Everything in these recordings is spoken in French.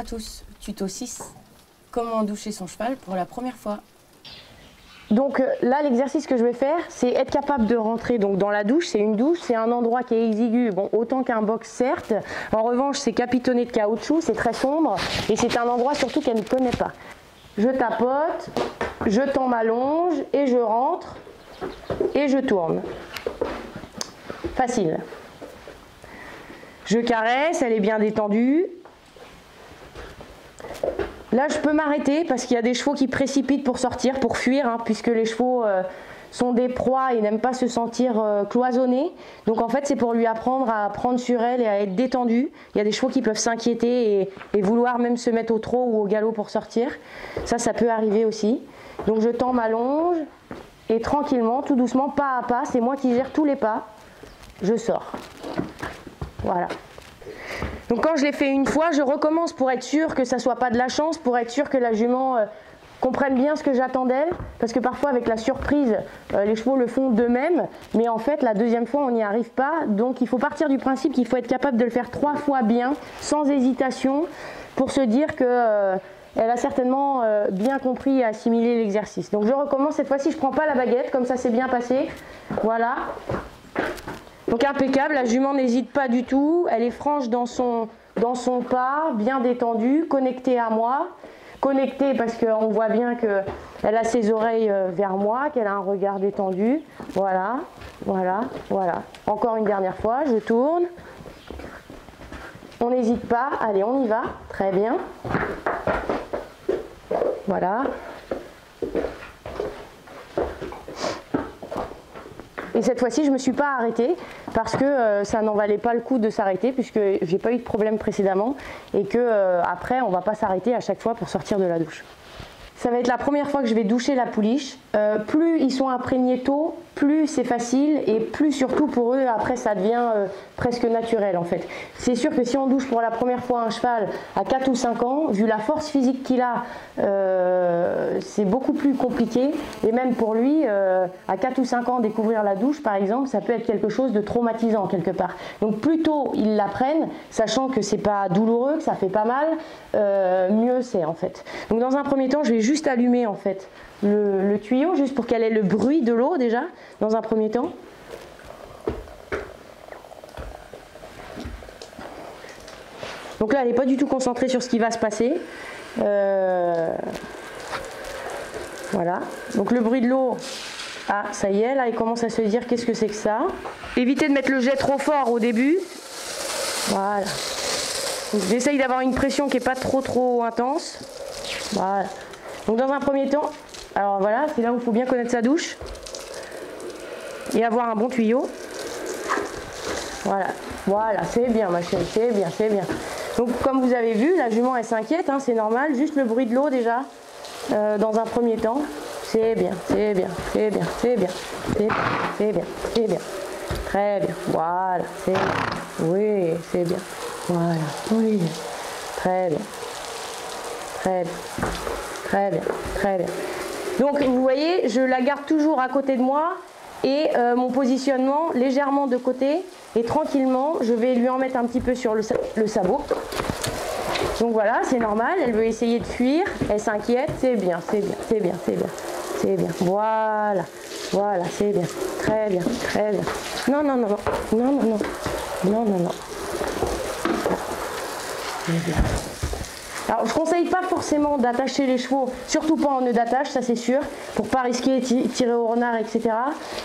à tous, tuto 6, comment doucher son cheval pour la première fois. Donc là, l'exercice que je vais faire, c'est être capable de rentrer donc, dans la douche. C'est une douche, c'est un endroit qui est exigu, bon, autant qu'un box certes. En revanche, c'est capitonné de caoutchouc, c'est très sombre et c'est un endroit surtout qu'elle ne connaît pas. Je tapote, je tends ma longe et je rentre et je tourne. Facile. Je caresse, elle est bien détendue. Là, je peux m'arrêter parce qu'il y a des chevaux qui précipitent pour sortir, pour fuir, hein, puisque les chevaux sont des proies et n'aiment pas se sentir cloisonnés. Donc en fait, c'est pour lui apprendre à prendre sur elle et à être détendu. Il y a des chevaux qui peuvent s'inquiéter et vouloir même se mettre au trot ou au galop pour sortir. Ça peut arriver aussi. Donc je tends ma longe et tranquillement, tout doucement, pas à pas, c'est moi qui gère tous les pas. Je sors. Voilà. Donc quand je l'ai fait une fois, je recommence pour être sûr que ça ne soit pas de la chance, pour être sûr que la jument comprenne bien ce que j'attends d'elle. Parce que parfois avec la surprise, les chevaux le font d'eux-mêmes. Mais en fait, la deuxième fois, on n'y arrive pas. Donc il faut partir du principe qu'il faut être capable de le faire 3 fois bien, sans hésitation, pour se dire que... elle a certainement bien compris et assimilé l'exercice. Donc je recommence cette fois-ci, je ne prends pas la baguette, comme ça c'est bien passé. Voilà. Donc impeccable, la jument n'hésite pas du tout, elle est franche dans son pas, bien détendue, connectée à moi. Connectée parce qu'on voit bien qu'elle a ses oreilles vers moi, qu'elle a un regard détendu. Voilà, voilà, voilà. Encore une dernière fois, je tourne. On n'hésite pas, allez on y va, très bien. Voilà. Et cette fois-ci, je ne me suis pas arrêtée parce que ça n'en valait pas le coup de s'arrêter puisque j'ai pas eu de problème précédemment et que après, on ne va pas s'arrêter à chaque fois pour sortir de la douche. Ça va être la première fois que je vais doucher la pouliche. Plus ils sont imprégnés tôt, plus c'est facile et plus surtout pour eux, après ça devient presque naturel en fait. C'est sûr que si on douche pour la première fois un cheval à 4 ou 5 ans, vu la force physique qu'il a, c'est beaucoup plus compliqué. Et même pour lui, à 4 ou 5 ans, découvrir la douche par exemple, ça peut être quelque chose de traumatisant quelque part. Donc plus tôt ils l'apprennent, sachant que c'est pas douloureux, que ça fait pas mal, mieux c'est en fait. Donc dans un premier temps, je vais juste allumer en fait le tuyau, juste pour qu'elle ait le bruit de l'eau déjà, dans un premier temps. Donc là, elle n'est pas du tout concentrée sur ce qui va se passer. Voilà. Donc le bruit de l'eau, ah, ça y est, là, elle commence à se dire qu'est-ce que c'est que ça. Évitez de mettre le jet trop fort au début. Voilà. J'essaye d'avoir une pression qui n'est pas trop intense. Voilà. Donc dans un premier temps, alors voilà, c'est là où il faut bien connaître sa douche et avoir un bon tuyau. Voilà, voilà, c'est bien ma chérie, c'est bien, c'est bien. Donc comme vous avez vu, la jument elle s'inquiète, hein, c'est normal, juste le bruit de l'eau déjà, dans un premier temps. C'est bien, c'est bien, c'est bien, c'est bien, c'est bien, c'est bien, c'est bien. Très bien, voilà, c'est bien. Oui, c'est bien. Voilà, oui, très bien. Très bien, très bien, très bien. Donc vous voyez, je la garde toujours à côté de moi et mon positionnement légèrement de côté et tranquillement, je vais lui en mettre un petit peu sur le sabot. Donc voilà, c'est normal, elle veut essayer de fuir, elle s'inquiète, c'est bien, c'est bien, c'est bien, c'est bien, c'est bien. Voilà, voilà, c'est bien, très bien, très bien. Non, non, non, non, non, non, non, non, non, non. C'est bien. Alors je ne conseille pas forcément d'attacher les chevaux, surtout pas en nœud d'attache, ça c'est sûr, pour pas risquer de tirer au renard, etc.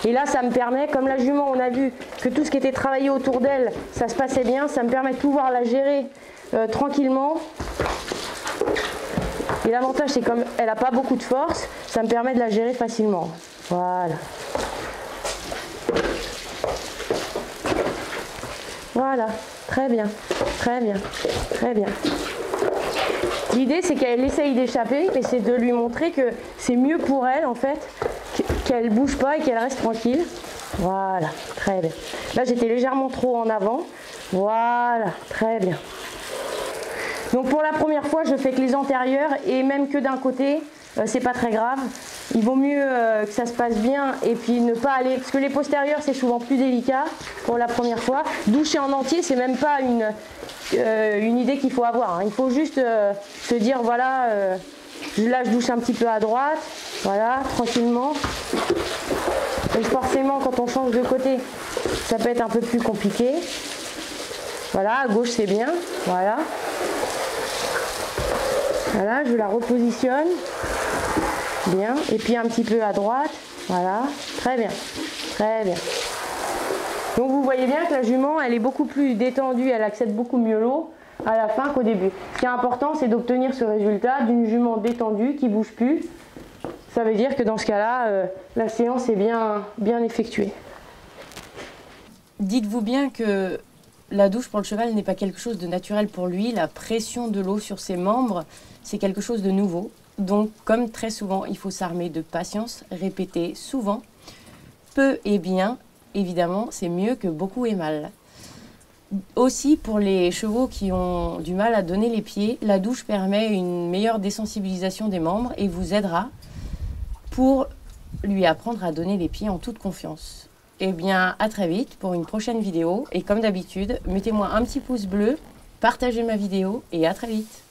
Et là ça me permet, comme la jument on a vu que tout ce qui était travaillé autour d'elle, ça se passait bien, ça me permet de pouvoir la gérer tranquillement. Et l'avantage c'est comme elle n'a pas beaucoup de force, ça me permet de la gérer facilement. Voilà. Voilà, très bien, très bien, très bien. L'idée c'est qu'elle essaye d'échapper et c'est de lui montrer que c'est mieux pour elle en fait, qu'elle bouge pas et qu'elle reste tranquille. Voilà, très bien. Là j'étais légèrement trop en avant. Voilà, très bien. Donc pour la première fois je fais que les antérieurs et même que d'un côté. c'est pas très grave. Il vaut mieux que ça se passe bien et puis ne pas aller, parce que les postérieurs c'est souvent plus délicat pour la première fois. Doucher en entier, c'est même pas une idée qu'il faut avoir, hein. Il faut juste se dire voilà, là je douche un petit peu à droite, voilà, tranquillement. Et forcément quand on change de côté, ça peut être un peu plus compliqué. Voilà, à gauche c'est bien, voilà. Voilà, je la repositionne. Bien. Et puis un petit peu à droite. Voilà. Très bien. Très bien. Donc vous voyez bien que la jument, elle est beaucoup plus détendue, elle accepte beaucoup mieux l'eau à la fin qu'au début. Ce qui est important, c'est d'obtenir ce résultat d'une jument détendue qui ne bouge plus. Ça veut dire que dans ce cas-là, la séance est bien effectuée. Dites-vous bien que la douche pour le cheval n'est pas quelque chose de naturel pour lui. La pression de l'eau sur ses membres, c'est quelque chose de nouveau. Donc, comme très souvent, il faut s'armer de patience, répéter souvent. Peu et bien, évidemment, c'est mieux que beaucoup et mal. Aussi, pour les chevaux qui ont du mal à donner les pieds, la douche permet une meilleure désensibilisation des membres et vous aidera pour lui apprendre à donner les pieds en toute confiance. Eh bien, à très vite pour une prochaine vidéo. Et comme d'habitude, mettez-moi un petit pouce bleu, partagez ma vidéo et à très vite.